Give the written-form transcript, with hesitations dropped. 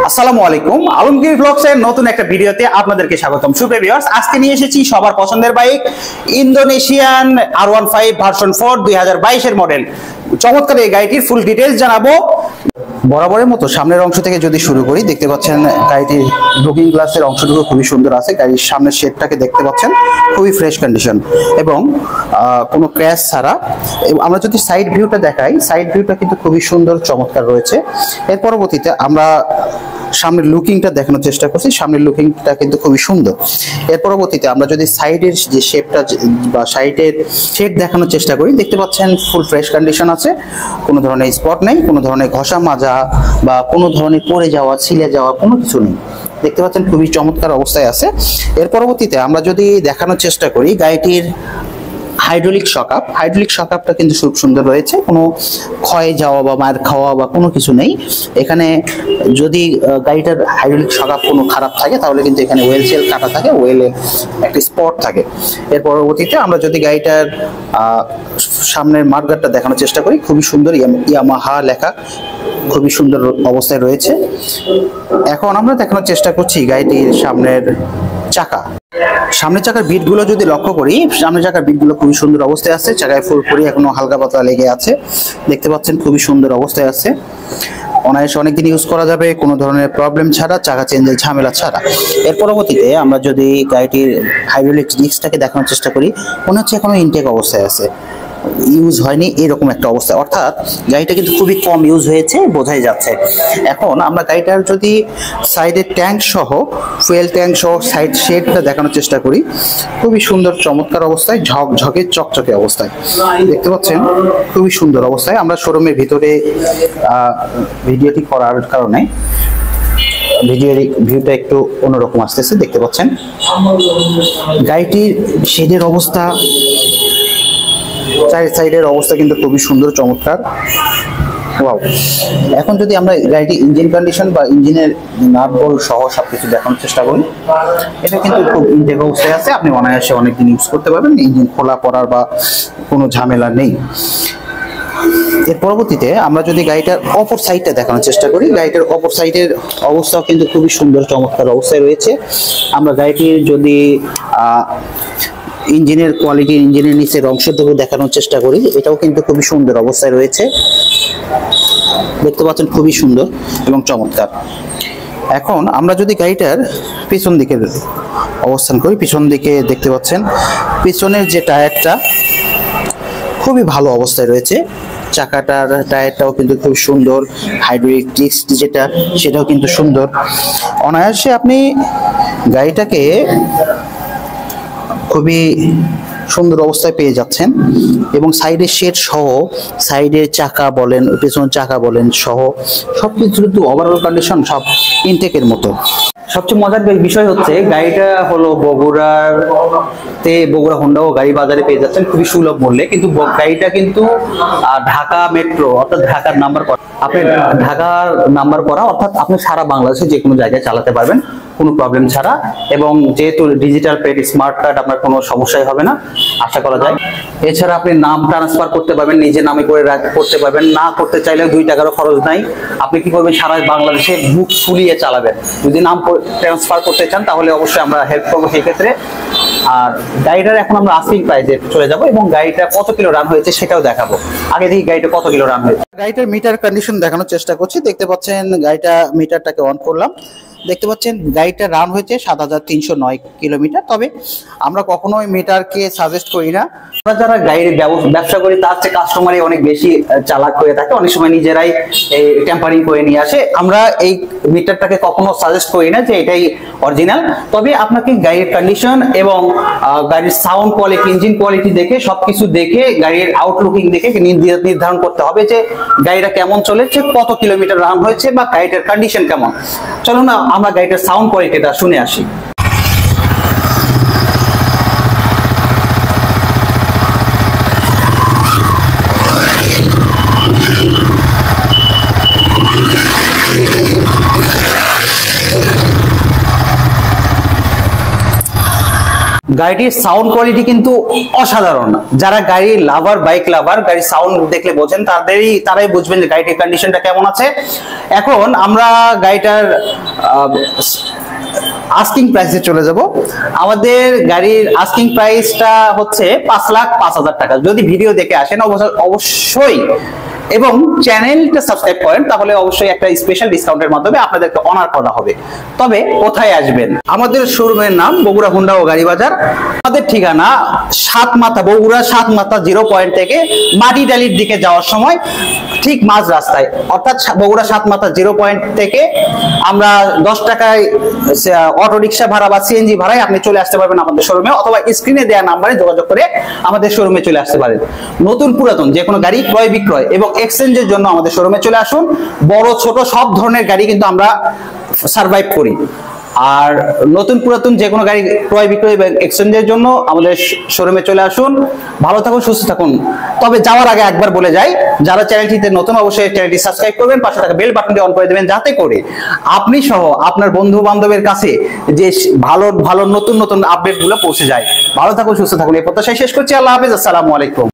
আসসালামু আলাইকুম, আলমগীর ব্লগস এর নতুন একটা ভিডিওতে আপনাদেরকে স্বাগতম। সুপ্রিয় ভিউয়ার্স, আজকে নিয়ে এসেছি সবার পছন্দের বাইক ইন্দোনেশিয়ান R15 ভার্সন 4 2022 এর মডেল। চমৎকার এই গাড়িটির ফুল ডিটেইলস জানাবো। বরাবরের মতো সামনের অংশ থেকে যদি শুরু করি, দেখতে পাচ্ছেন গাড়িটির লুকিং গ্লাসের অংশটুকু খুবই সুন্দর আছে। গাড়ির সামনের শেডটাকে দেখতে পাচ্ছেন খুবই ফ্রেশ কন্ডিশন এবং কোনো ক্র্যাশ ছাড়া। আমরা যদি সাইড ভিউটা দেখাই, সাইড ভিউটা কিন্তু খুবই সুন্দর চমৎকার রয়েছে। এর পরবর্তীতে আমরা সামনের লুকিংটা দেখানোর চেষ্টা করছি, সামনের লুকিংটা কিন্তু খুবই সুন্দর। এর পরবর্তীতে আমরা যদি সাইডের যে শেপটা বা সাইডের শেড দেখানোর চেষ্টা করি, দেখতে পাচ্ছেন ফুল ফ্রেশ কন্ডিশন আছে, কোনো ধরনের স্পট নেই, কোনো ধরনের ঘষা মাজা বা কোনো ধরনের পড়ে যাওয়া ছিলে যাওয়া কোনো কিছু নেই। দেখতে পাচ্ছেন খুবই চমৎকার অবস্থায় আছে। এর পরবর্তীতে আমরা যদি দেখানোর চেষ্টা করি গাড়িটির হাইড্রোলিক শকআপটা কিন্তু খুব সুন্দর রয়েছে, কোনো ক্ষয়ে যাওয়া বা মার খাওয়া বা কোনো কিছু নেই এখানে। যদি গাড়িটার হাইড্রোলিক শকআপ কোনো খারাপ থাকে তাহলে কিন্তু এখানে ওয়েল সেল কাটা থাকে, ওয়েলে একটা স্পট থাকে। এর পরবর্তীতে আমরা যদি গাড়িটার সামনের মাঠগার্ডটা দেখানোর চেষ্টা করি, খুবই সুন্দর ইয়ামাহা লেখা, খুবই সুন্দর অবস্থায় রয়েছে। এখন আমরা দেখানোর চেষ্টা করছি গাড়িটির সামনের চাকার বিটগুলো যদি লক্ষ্য করি, সামনের চাকার বিটগুলো খুবই সুন্দর অবস্থায় আছে, চাকায় ফুলফুরি এখনো হালকা পাতলা লেগে আছে, দেখতে পাচ্ছেন খুবই সুন্দর অবস্থায় আছে। অনায়াসে অনেকদিন ইউজ করা যাবে কোনো ধরনের প্রবলেম ছাড়া, চাকা চেঞ্জের ঝামেলা ছাড়া। এর পরবর্তীতে আমরা যদি গাড়িটির হাইড্রোলিক ডিস্কটাকে দেখানোর চেষ্টা করি, মনে হচ্ছে এখনো ইনটেক অবস্থায় আছে, ইউজ হয়নি এরকম একটা অবস্থা, অর্থাৎ গাড়িটা কিন্তু খুবই কম ইউজ হয়েছে বোঝাই যাচ্ছে। এখন আমরা গাড়িটার যদি সাইডের ট্যাঙ্ক সহ, ফুয়েল ট্যাঙ্ক সহ সাইড শেডটা দেখানোর চেষ্টা করি, খুবই সুন্দর চমৎকার অবস্থায়, ঝকঝকে চকচকে অবস্থায় দেখতে পাচ্ছেন, খুবই সুন্দর অবস্থায়। আমরা শোরুমের ভিতরে ভিডিওটি করার কারণে ভিডিওর ভিউটা একটু অন্যরকম আসতেছে, দেখতে পাচ্ছেন গাড়িটির শেডের অবস্থা, সাইডের অবস্থা কিন্তু খুবই সুন্দর চমৎকার। ওয়াও! এখন যদি আমরা গাড়িটি ইঞ্জিন কন্ডিশন বা ইঞ্জিনের নাট বল্ট সহ সবকিছু দেখানোর চেষ্টা করি, এটা কিন্তু খুব ইনটেক অবস্থায় আছে, আপনি অনায়াসে অনেকদিন ইউজ করতে পারবেন, ইঞ্জিন খোলা পড়ার বা কোনো ঝামেলা নেই। এর পরবর্তীতে আমরা যদি গাড়িটার অপর সাইডটা দেখানোর চেষ্টা করি, গাড়িটার অপর সাইডের অবস্থাও কিন্তু খুবই সুন্দর চমৎকার অবস্থায় রয়েছে। আমরা গাড়িটির যদি ইঞ্জিনের কোয়ালিটি, ইঞ্জিনের নিচের অংশটুকু দেখানোর চেষ্টা করি, এটাও কিন্তু খুবই সুন্দর অবস্থায় রয়েছে, দেখতে পাচ্ছেন খুবই সুন্দর এবং চমৎকার। এখন আমরা যদি গাড়িটার পিছন দিকে অবস্থান করি, পিছন দিকে দেখতে পাচ্ছেন পিছনের যে টায়ারটা খুবই ভালো অবস্থায় রয়েছে, চাকাটার টায়ারটাও কিন্তু খুব সুন্দর, হাইড্রোলিক ডিস্ক যেটা সেটাও কিন্তু সুন্দর। অনায়াসে আপনি গাড়িটাকে খুবই সুন্দর অবস্থায় পেয়ে যাচ্ছেন এবং সাইডের শেড সহ, সাইডের চাকা বলেন, পেছনের চাকা বলেন সহ সবকিছু কিন্তু ওভারঅল কন্ডিশন সব ইনটেকের মতো। সবচেয়ে মজার বিষয় হচ্ছে গাড়িটা হলো বগুড়া হোন্ডা ও গাড়ি বাজারে পেয়ে যাচ্ছেন খুবই সুলভ মূল্যে, কিন্তু গাড়িটা কিন্তু ঢাকা মেট্রো অর্থাৎ ঢাকার নাম্বার করা, আপনি ঢাকার নাম্বার করা, অর্থাৎ আপনি সারা বাংলাদেশে যে কোনো জায়গায় চালাতে পারবেন কোনো প্রবলেম ছাড়া। এবং যেহেতু ডিজিটাল পেড স্মার্ট কার্ড, আপনার কোনো সমস্যাই হবে না আশা করা যায়। এছাড়া আপনি নাম ট্রান্সফার করতে পারবেন, নিজের নামে করে করতে পারবেন, না করতে চাইলে 2 টাকারও খরচ নাই। আপনি কি করবেন, সারা বাংলাদেশে বুক ফুলিয়ে চালাবেন। যদি নাম ট্রান্সফার করতে চান তাহলে অবশ্যই আমরা হেল্প করবো সেক্ষেত্রে। আর গাড়িটার এখন আমরা আস্কিং প্রাইসে চলে যাব এবং গাড়িটা কত কিলো রান হয়েছে সেটাও দেখাবো। আগে দেখি গাড়িটা কত কিলো রান হয়েছে। গাড়িটার মিটার কন্ডিশন দেখানোর চেষ্টা করছি, দেখতে পাচ্ছেন গাড়িটা মিটারটাকে অন করলাম, দেখতে পাচ্ছেন গাড়িটা রান হয়েছে 7309 কিলোমিটার। তবে আমরা কখনোই মিটারকে সাজেস্ট করি না, আমরা যারা গাড়ির ব্যবসা করি তার চেয়ে কাস্টমারই অনেক বেশি চালাক হয়ে থাকে, অনেক সময় নিজেরাই টেম্পারিং করে নিয়ে আসে। আমরা এই মিটারটাকে কখনো সাজেস্ট করি না যে এটাই অরিজিনাল। তবে আপনাকে গাড়ির কন্ডিশন এবং গাড়ির সাউন্ড কোয়ালিটি, ইঞ্জিন কোয়ালিটি দেখে, সবকিছু দেখে, গাড়ির আউটলুকিং দেখে নির্ধারণ করতে হবে যে গাড়িটা কেমন চলেছে, কত কিলোমিটার রান হয়েছে বা গাড়িটার কন্ডিশন কেমন। চলুন না আমরা গাড়িটার সাউন্ড কোয়ালিটিটা শুনে আসি। গাড়িটির সাউন্ড কোয়ালিটি কিন্তু অসাধারণ। যারা গাড়ি লাভার, বাইক লাভার, গাড়ির সাউন্ড দেখলে বোঝেন, তারাই বুঝবেন যে গাড়িটির কন্ডিশনটা কেমন আছে। এখন আমরা গাড়িটার আস্কিং প্রাইসে চলে যাব। আমাদের গাড়ির আস্কিং প্রাইসটা হচ্ছে 5,05,000 টাকা। যদি ভিডিও দেখে আসেন অবশ্যই এবং চ্যানেলটা সাবস্ক্রাইব করেন, তাহলে অবশ্যই একটা স্পেশাল ডিসকাউন্টের মাধ্যমে আপনাদেরকে অনার করা হবে। তবে কোথায় আসবেন? আমাদের শোরুমের নাম বগুড়া হুন্ডা ও গাড়ি বাজার। আমাদের ঠিকানা সাতমাথা, বগুড়া সাতমাথা 0 পয়েন্ট থেকে মাটিডালির দিকে যাওয়ার সময় ঠিক মাঝ রাস্তায়, অর্থাৎ বগুড়া সাতমাথা 0 পয়েন্ট থেকে আমরা 10 টাকায় অটো রিক্সা ভাড়া বা সিএনজি ভাড়ায় আপনি চলে আসতে পারবেন আমাদের শোরুমে, অথবা স্ক্রিনে দেওয়া নাম্বারে যোগাযোগ করে আমাদের শোরুমে চলে আসতে পারেন। নতুন পুরাতন যে কোনো গাড়ি ক্রয় বিক্রয় এবং এক্সচেঞ্জের জন্য আমাদের শোরুমে চলে আসুন। বড় ছোট সব ধরনের গাড়ি কিন্তু আমরা সার্ভাইভ করি। আর নতুন পুরাতন যে কোনো গাড়ি ক্রয় বিক্রয় এবং এক্সচেঞ্জের জন্য আমাদের শোরুমে চলে আসুন। ভালো থাকুন, সুস্থ থাকুন। তবে যাওয়ার আগে একবার বলে যাই, যারা চ্যানেলটিতে নতুন অবশ্যই চ্যানেলটি সাবস্ক্রাইব করবেন, পাশে থাকা বেল বাটনটি অন করে দেবেন, যাতে করে আপনি সহ আপনার বন্ধু বান্ধবের কাছে যে ভালো ভালো নতুন নতুন আপডেটগুলো পৌঁছে যায়। ভালো থাকুন, সুস্থ থাকুন, এই প্রত্যাশায় শেষ করছি। আল্লাহ হাফেজ, আসসালামু আলাইকুম।